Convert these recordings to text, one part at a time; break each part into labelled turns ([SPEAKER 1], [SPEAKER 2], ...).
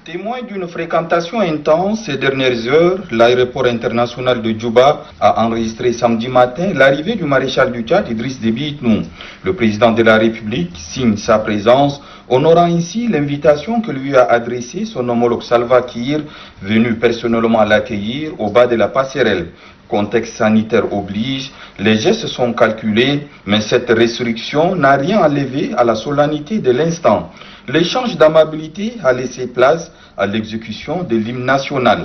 [SPEAKER 1] Témoin d'une fréquentation intense ces dernières heures, l'aéroport international de Djouba a enregistré samedi matin l'arrivée du maréchal du Tchad Idriss Déby Itnou. Le président de la République signe sa présence, honorant ainsi l'invitation que lui a adressée son homologue Salva Kiir, venu personnellement l'accueillir au bas de la passerelle. Contexte sanitaire oblige, les gestes sont calculés, mais cette restriction n'a rien enlevé à la solennité de l'instant. L'échange d'amabilité a laissé place à l'exécution de l'hymne national.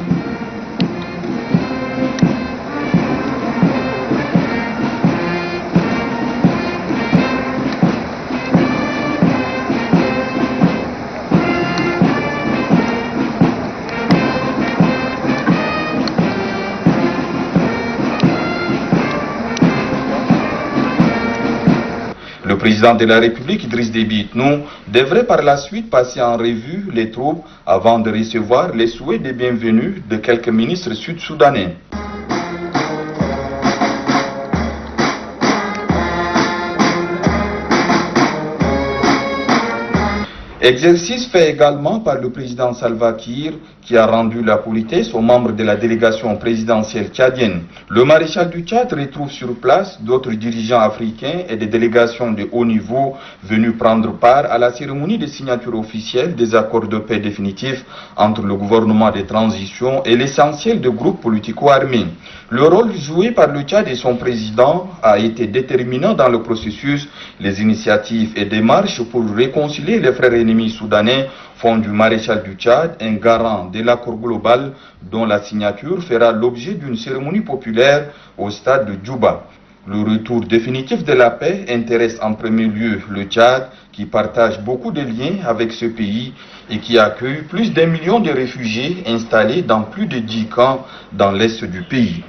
[SPEAKER 1] Le président de la République, Idriss Déby Itnou, devrait par la suite passer en revue les troupes avant de recevoir les souhaits de bienvenue de quelques ministres sud-soudanais. Exercice fait également par le président Salva Kiir, qui a rendu la politesse aux membres de la délégation présidentielle tchadienne. Le maréchal du Tchad retrouve sur place d'autres dirigeants africains et des délégations de haut niveau venus prendre part à la cérémonie de signature officielle des accords de paix définitifs entre le gouvernement de transition et l'essentiel de groupes politico-armés. Le rôle joué par le Tchad et son président a été déterminant dans le processus. Les initiatives et démarches pour réconcilier les frères ennemis soudanais font du maréchal du Tchad un garant de l'accord global dont la signature fera l'objet d'une cérémonie populaire au stade de Djouba. Le retour définitif de la paix intéresse en premier lieu le Tchad, qui partage beaucoup de liens avec ce pays et qui accueille plus d'1 million de réfugiés installés dans plus de 10 camps dans l'est du pays.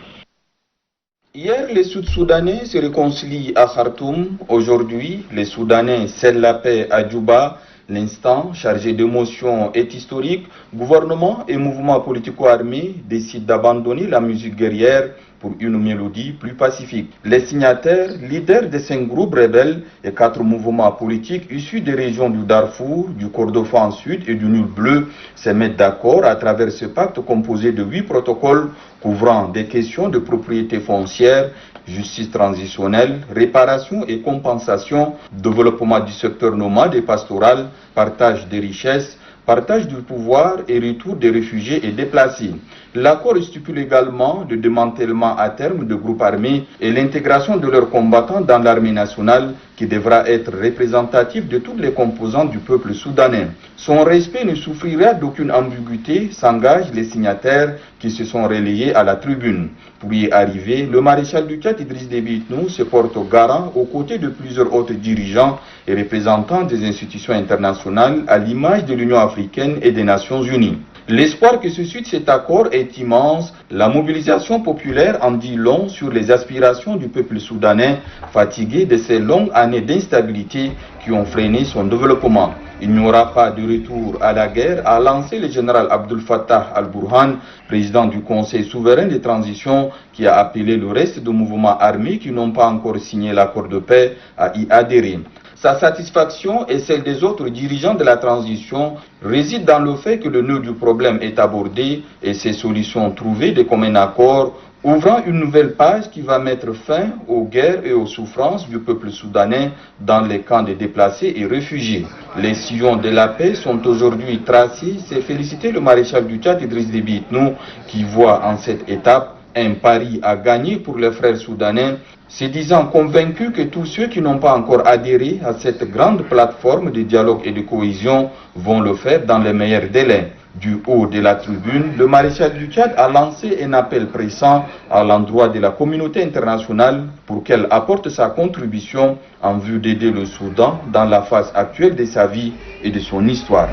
[SPEAKER 1] Hier, les Sud-Soudanais se réconcilient à Khartoum. Aujourd'hui, les Soudanais scellent la paix à Djouba. L'instant, chargé d'émotions, est historique. Gouvernement et mouvements politico-armés décident d'abandonner la musique guerrière pour une mélodie plus pacifique. Les signataires, leaders de 5 groupes rebelles et 4 mouvements politiques issus des régions du Darfour, du Kordofan Sud et du Nil Bleu, se mettent d'accord à travers ce pacte composé de 8 protocoles couvrant des questions de propriété foncière, justice transitionnelle, réparation et compensation, développement du secteur nomade et pastoral, partage des richesses, partage du pouvoir et retour des réfugiés et déplacés. L'accord stipule également le démantèlement à terme de groupes armés et l'intégration de leurs combattants dans l'armée nationale qui devra être représentative de toutes les composantes du peuple soudanais. Son respect ne souffrira d'aucune ambiguïté, s'engagent les signataires qui se sont relayés à la tribune. Pour y arriver, le maréchal du Tchad Idriss Déby Itnou se porte garant aux côtés de plusieurs autres dirigeants et représentants des institutions internationales à l'image de l'Union africaine et des Nations unies. L'espoir que suscite cet accord est immense. La mobilisation populaire en dit long sur les aspirations du peuple soudanais, fatigué de ces longues années d'instabilité qui ont freiné son développement. Il n'y aura pas de retour à la guerre, a lancé le général Abdel Fattah al-Burhan, président du Conseil souverain de transition, qui a appelé le reste des mouvements armés qui n'ont pas encore signé l'accord de paix à y adhérer. Sa satisfaction et celle des autres dirigeants de la transition réside dans le fait que le nœud du problème est abordé et ses solutions trouvées de commun accord, ouvrant une nouvelle page qui va mettre fin aux guerres et aux souffrances du peuple soudanais dans les camps de déplacés et réfugiés. Les sillons de la paix sont aujourd'hui tracés, c'est féliciter le maréchal du Tchad Idriss Déby Itnou qui voit en cette étape un pari à gagner pour les frères soudanais, se disant convaincus que tous ceux qui n'ont pas encore adhéré à cette grande plateforme de dialogue et de cohésion vont le faire dans les meilleurs délais. Du haut de la tribune, le maréchal du Tchad a lancé un appel pressant à l'endroit de la communauté internationale pour qu'elle apporte sa contribution en vue d'aider le Soudan dans la phase actuelle de sa vie et de son histoire.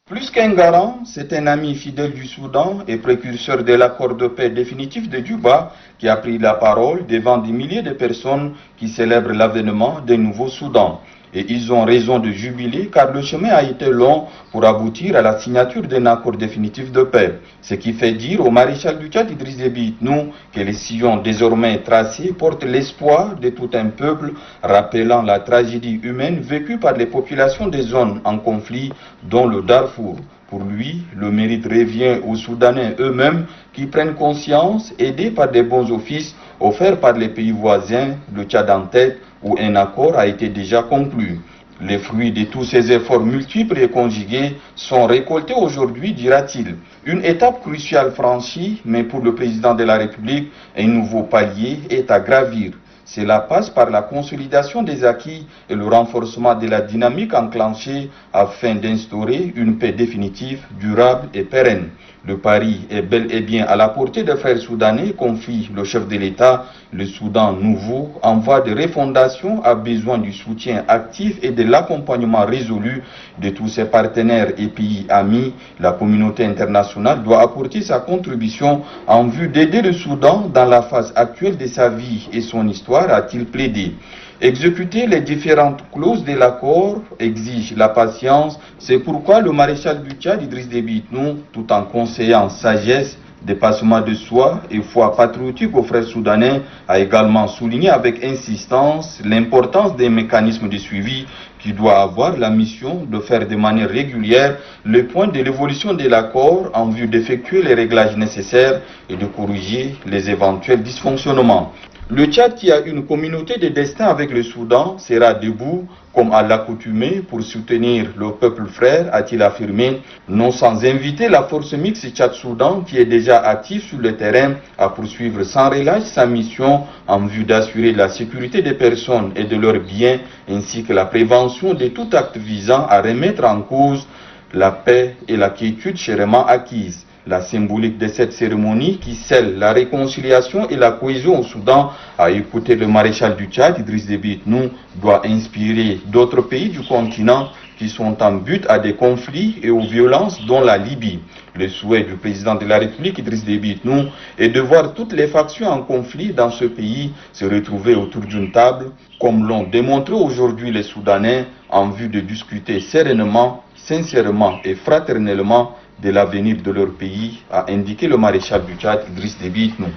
[SPEAKER 1] Plus qu'un garant, c'est un ami fidèle du Soudan et précurseur de l'accord de paix définitif de Djouba qui a pris la parole devant des milliers de personnes qui célèbrent l'avènement d'un nouveau Soudan. Et ils ont raison de jubiler car le chemin a été long pour aboutir à la signature d'un accord définitif de paix. Ce qui fait dire au maréchal du Tchad Idriss Déby Itnou que les sillons désormais tracés portent l'espoir de tout un peuple, rappelant la tragédie humaine vécue par les populations des zones en conflit, dont le Darfour. Pour lui, le mérite revient aux Soudanais eux-mêmes qui prennent conscience, aidés par des bons offices offerts par les pays voisins, le Tchad en tête, où un accord a été déjà conclu. Les fruits de tous ces efforts multiples et conjugués sont récoltés aujourd'hui, dira-t-il. Une étape cruciale franchie, mais pour le président de la République, un nouveau palier est à gravir. Cela passe par la consolidation des acquis et le renforcement de la dynamique enclenchée afin d'instaurer une paix définitive, durable et pérenne. Le pari est bel et bien à la portée des frères soudanais, confie le chef de l'État. Le Soudan nouveau, en voie de refondation, a besoin du soutien actif et de l'accompagnement résolu de tous ses partenaires et pays amis. La communauté internationale doit apporter sa contribution en vue d'aider le Soudan dans la phase actuelle de sa vie et son histoire, a-t-il plaidé. Exécuter les différentes clauses de l'accord exige la patience. C'est pourquoi le maréchal du Tchad, Idriss Déby Itnou, tout en conseillant sagesse, dépassement de soi et foi patriotique aux frères soudanais, a également souligné avec insistance l'importance des mécanismes de suivi qui doit avoir la mission de faire de manière régulière le point de l'évolution de l'accord en vue d'effectuer les réglages nécessaires et de corriger les éventuels dysfonctionnements. Le Tchad, qui a une communauté de destin avec le Soudan, sera debout, comme à l'accoutumée, pour soutenir le peuple frère, a-t-il affirmé, non sans inviter la force mixte Tchad-Soudan, qui est déjà active sur le terrain, à poursuivre sans relâche sa mission en vue d'assurer la sécurité des personnes et de leurs biens, ainsi que la prévention de tout acte visant à remettre en cause la paix et la quiétude chèrement acquises. La symbolique de cette cérémonie qui scelle la réconciliation et la cohésion au Soudan, à écouter le maréchal du Tchad, Idriss Déby Itnou, doit inspirer d'autres pays du continent qui sont en but à des conflits et aux violences, dont la Libye. Le souhait du président de la République, Idriss Déby Itnou, est de voir toutes les factions en conflit dans ce pays se retrouver autour d'une table, comme l'ont démontré aujourd'hui les Soudanais, en vue de discuter sereinement, sincèrement et fraternellement de l'avenir de leur pays, a indiqué le maréchal du Tchad, Idriss Déby Itnou.